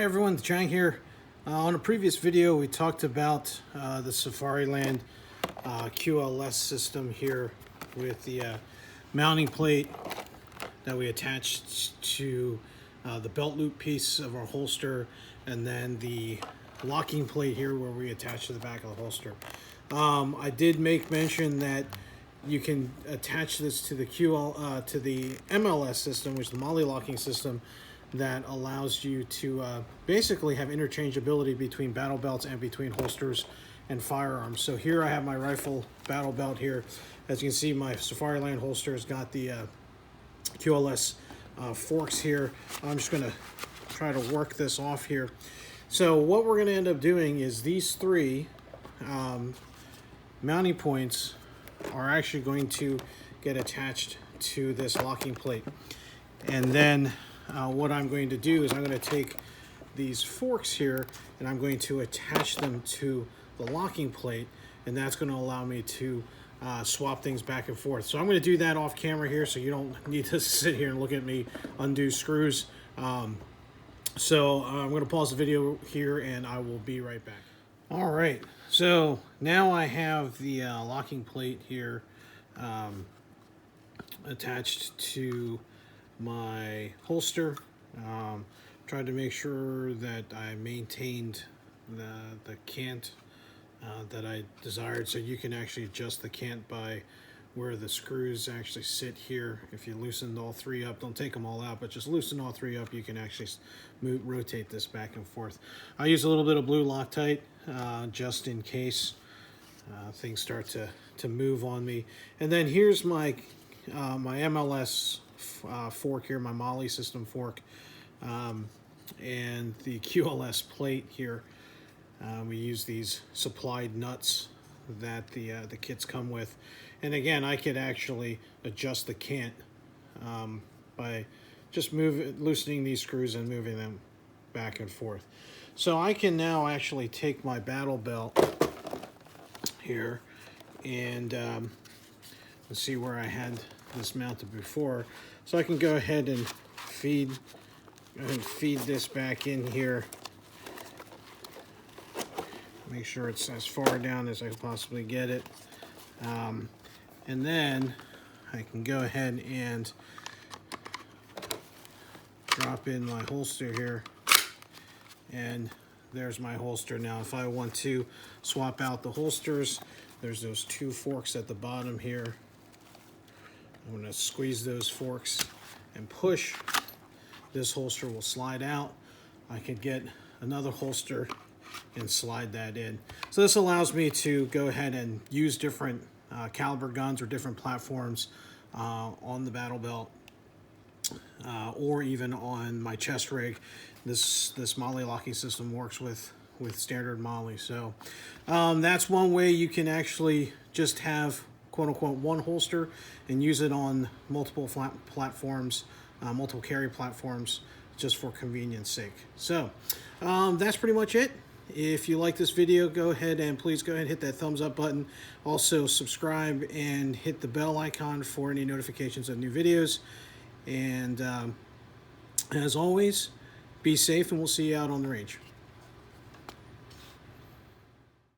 everyone, Chang here. On a previous video we talked about the Safariland QLS system here with the mounting plate that we attached to the belt loop piece of our holster, and then the locking plate here where we attach to the back of the holster. I did make mention that you can attach this to the MLS system, which is the MOLLE locking system, that allows you to basically have interchangeability between battle belts and between holsters and firearms. So here I have my rifle battle belt here. As you can see, my Safariland holster has got the QLS forks here. I'm just going to try to work this off here. So what we're going to end up doing is these three mounting points are actually going to get attached to this locking plate. And then what I'm going to do is I'm going to take these forks here and I'm going to attach them to the locking plate, and that's going to allow me to swap things back and forth. So I'm going to do that off camera here, so you don't need to sit here and look at me undo screws. So I'm going to pause the video here and I will be right back. All right, so now I have the locking plate here attached to my holster. Tried to make sure that I maintained the cant that I desired, so you can actually adjust the cant by where the screws actually sit here. If you loosened all three up, don't take them all out, but just loosen all three up, you can actually rotate this back and forth. I use a little bit of BLUE Loctite just in case things start to move on me. And then here's my my MLS fork here, my MOLLE system fork, and the QLS plate here. We use these supplied nuts that the kits come with. And again, I could actually adjust the cant by just loosening these screws and moving them back and forth. So I can now actually take my battle belt here and let's see where I had this mounted before. So I can go ahead and feed this back in here. Make sure it's as far down as I can possibly get it. And then I can go ahead and drop in my holster here. And there's my holster. Now if I want to swap out the holsters, there's those two forks at the bottom here. I'm going to squeeze those forks and push. This holster will slide out. I could get another holster and slide that in. So this allows me to go ahead and use different caliber guns or different platforms on the battle belt, or even on my chest rig. This MOLLE locking system works with standard MOLLE. So that's one way you can actually just have quote-unquote one holster and use it on multiple platforms, multiple carry platforms, just for convenience sake. So that's pretty much it. If you like this video, go ahead and please go ahead and hit that thumbs up button. Also subscribe and hit the bell icon for any notifications of new videos. And as always, be safe, and we'll see you out on the range.